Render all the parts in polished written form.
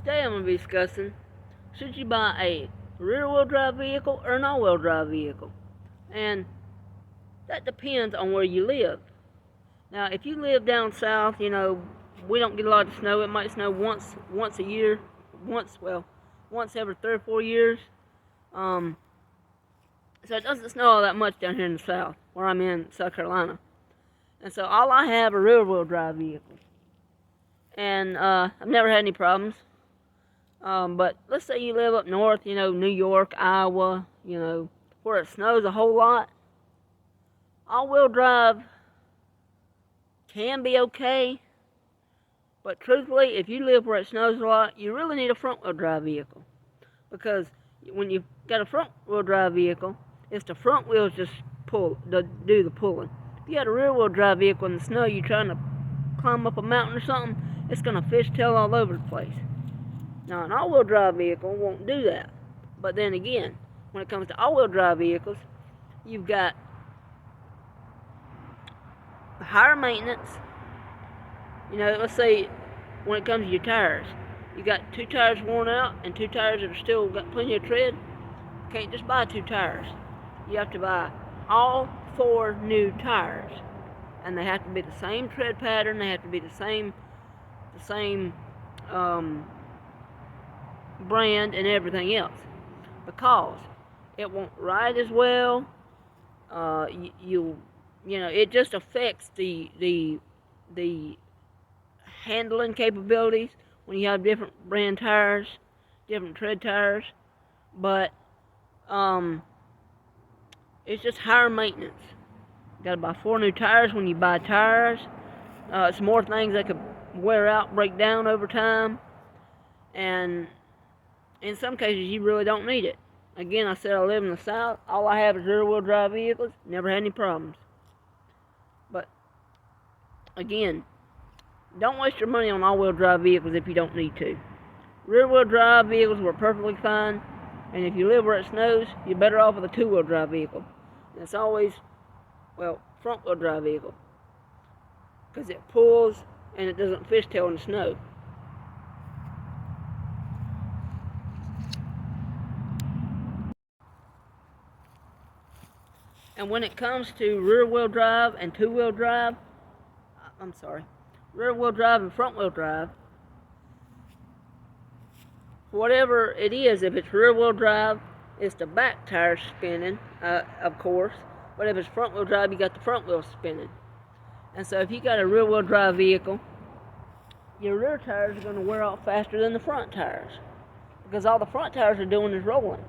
Today I'm going to be discussing, should you buy a rear-wheel drive vehicle or an all-wheel drive vehicle? And that depends on where you live. Now, if you live down south, we don't get a lot of snow. It might snow once a year, once every 3 or 4 years. So it doesn't snow all that much down here in the south, where I'm in South Carolina. And so all I have are rear-wheel drive vehicles. And I've never had any problems. But let's say you live up north, New York, Iowa, where it snows a whole lot. All-wheel drive can be okay, but truthfully, if you live where it snows a lot, you really need a front-wheel drive vehicle. Because when you've got a front-wheel drive vehicle, it's the front wheels just do the pulling. If you got a rear-wheel drive vehicle in the snow, you're trying to climb up a mountain or something, it's going to fishtail all over the place. Now, an all-wheel drive vehicle won't do that. But then again, when it comes to all-wheel drive vehicles, you've got higher maintenance. Let's say when it comes to your tires, you got 2 tires worn out and 2 tires that are still got plenty of tread. You can't just buy 2 tires. You have to buy all 4 new tires, and they have to be the same tread pattern. They have to be the same brand and everything else, because it won't ride as well. It just affects the handling capabilities when you have different brand tires, different tread tires. But it's just higher maintenance. You gotta buy 4 new tires when you buy tires. It's more things that could wear out, break down over time, and in some cases you really don't need it. Again, I said I live in the south. All I have is rear-wheel drive vehicles. Never had any problems. But again, don't waste your money on all-wheel drive vehicles if you don't need to. Rear-wheel drive vehicles were perfectly fine, and if you live where it snows, you're better off with a 2-wheel drive vehicle. And it's always, front-wheel drive vehicle, because it pulls and it doesn't fishtail in the snow. And when it comes to rear-wheel drive and 2-wheel drive, rear-wheel drive and front-wheel drive, whatever it is, if it's rear-wheel drive, it's the back tires spinning, of course. But if it's front-wheel drive, you got the front wheels spinning. And so if you got a rear-wheel drive vehicle, your rear tires are going to wear out faster than the front tires, because all the front tires are doing is rolling.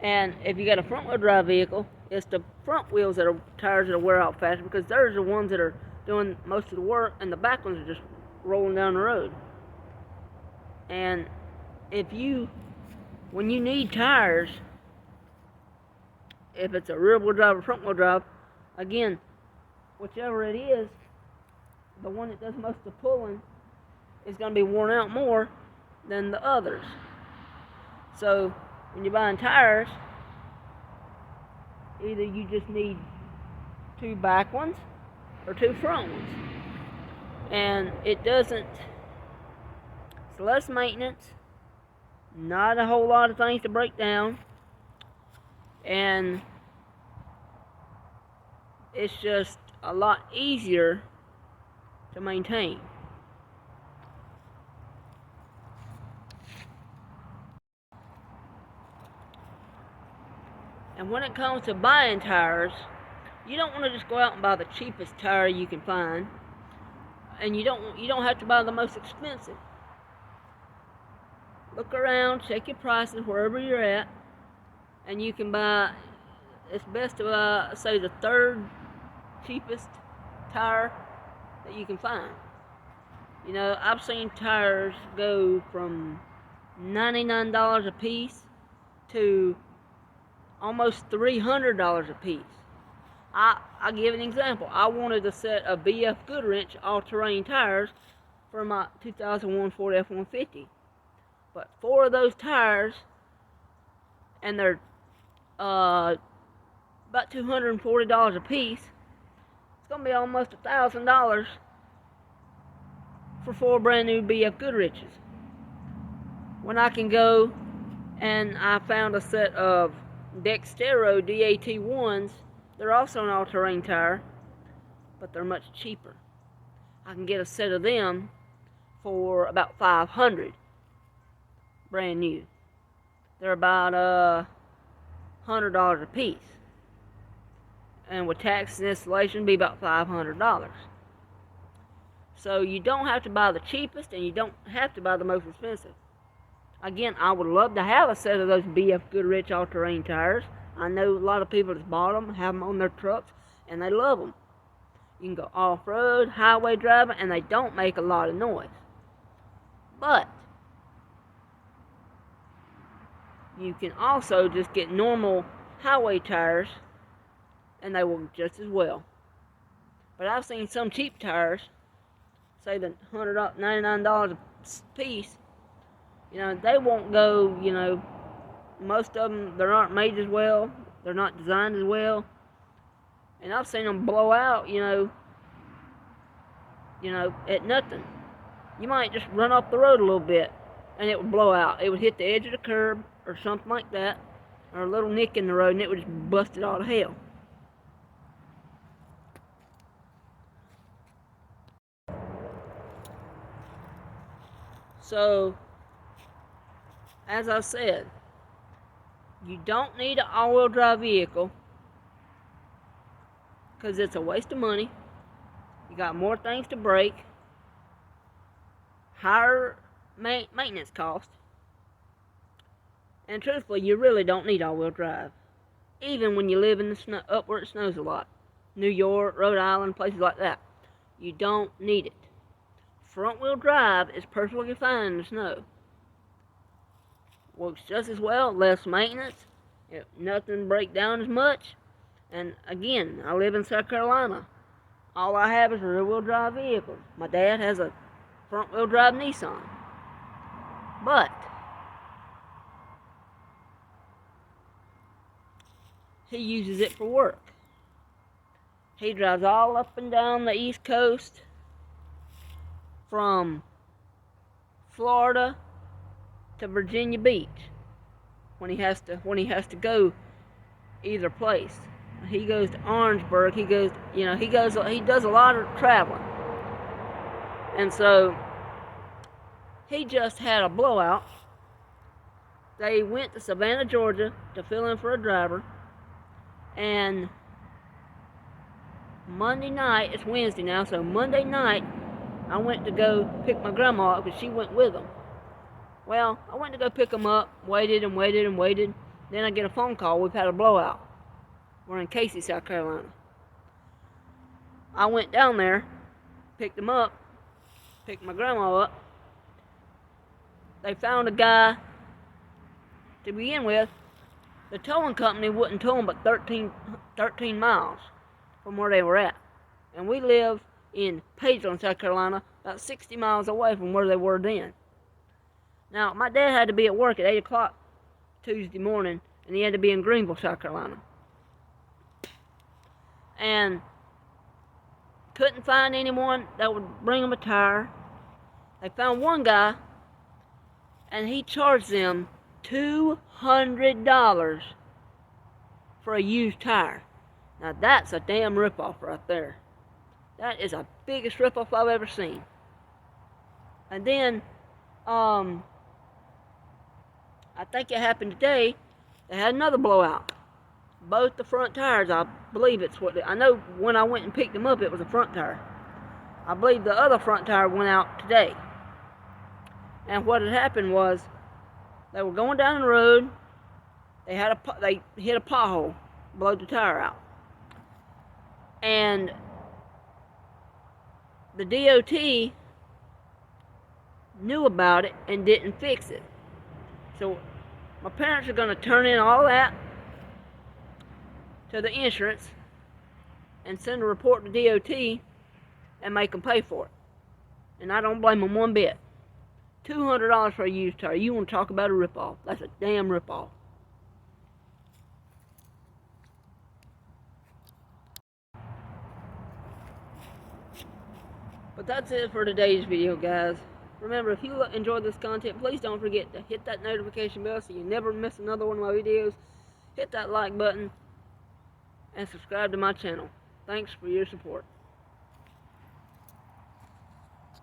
And if you got a front-wheel drive vehicle, it's the front wheels tires that wear out faster, because those are the ones that are doing most of the work, and the back ones are just rolling down the road. And when you need tires, if it's a rear-wheel drive or front-wheel drive, again, whichever it is, the one that does most of the pulling is going to be worn out more than the others. So when you're buying tires, either you just need 2 back ones or 2 front ones. And it's less maintenance, not a whole lot of things to break down, and it's just a lot easier to maintain. And when it comes to buying tires, you don't want to just go out and buy the cheapest tire you can find, and you don't have to buy the most expensive. Look around, check your prices wherever you're at, and you can buy. It's best to buy, say, the 3rd cheapest tire that you can find. I've seen tires go from $99 a piece to almost $300 a piece. I'll give an example. I wanted a set of BF Goodwrench all-terrain tires for my 2001 Ford F-150. But 4 of those tires, and they're about $240 a piece, it's going to be almost $1,000 for 4 brand new BF Goodwrenches. when I can go and I found a set of Dextero DAT1s. They're also an all-terrain tire, but they're much cheaper. I can get a set of them for about $500, brand new. They're about $100 a piece, and with tax and installation, be about $500. So you don't have to buy the cheapest, and you don't have to buy the most expensive. Again, I would love to have a set of those BF Goodrich all-terrain tires. I know a lot of people that's bought them, have them on their trucks, and they love them. You can go off-road, highway driving, and they don't make a lot of noise. But you can also just get normal highway tires, and they work just as well. But I've seen some cheap tires, say the $99 a piece, they won't go, most of them, they aren't made as well, they're not designed as well, and I've seen them blow out, at nothing. You might just run off the road a little bit, and it would blow out. It would hit the edge of the curb, or something like that, or a little nick in the road, and it would just bust it all to hell. So, as I said, you don't need an all-wheel drive vehicle because it's a waste of money. You got more things to break, higher maintenance cost, and truthfully, you really don't need all-wheel drive, even when you live in the snow, up where it snows a lot. New York, Rhode Island, places like that. You don't need it. Front-wheel drive is perfectly fine in the snow. Works just as well, less maintenance, nothing break down as much. And again, I live in South Carolina. All I have is rear-wheel drive vehicles. My dad has a front-wheel drive Nissan. But he uses it for work. He drives all up and down the East Coast, from Florida to Virginia Beach, when he has to go either place. He goes to Orangeburg. He does a lot of traveling, and so he just had a blowout. They went to Savannah, Georgia, to fill in for a driver, and Monday night, it's Wednesday now, so Monday night, I went to go pick my grandma up because she went with him. Well, I went to go pick him up, waited and waited and waited. Then I get a phone call, we've had a blowout. We're in Casey, South Carolina. I went down there, picked him up, picked my grandma up. They found a guy to begin with. The towing company wouldn't tow them but 13 miles from where they were at. And we live in Pageland, South Carolina, about 60 miles away from where they were then. Now, my dad had to be at work at 8 o'clock Tuesday morning, and he had to be in Greenville, South Carolina. And couldn't find anyone that would bring him a tire. They found one guy, and he charged them $200 for a used tire. Now, that's a damn ripoff right there. That is the biggest ripoff I've ever seen. And then, I think it happened today. They had another blowout. Both the front tires, I believe it's what I know when I went and picked them up, it was a front tire. I believe the other front tire went out today. And what had happened was, they were going down the road. They hit a pothole, blowed the tire out. And the DOT knew about it and didn't fix it. So my parents are going to turn in all that to the insurance and send a report to DOT and make them pay for it. And I don't blame them one bit. $200 for a used tire. You want to talk about a ripoff? That's a damn ripoff. But that's it for today's video, guys. Remember, if you enjoy this content, please don't forget to hit that notification bell so you never miss another one of my videos. Hit that like button and subscribe to my channel. Thanks for your support.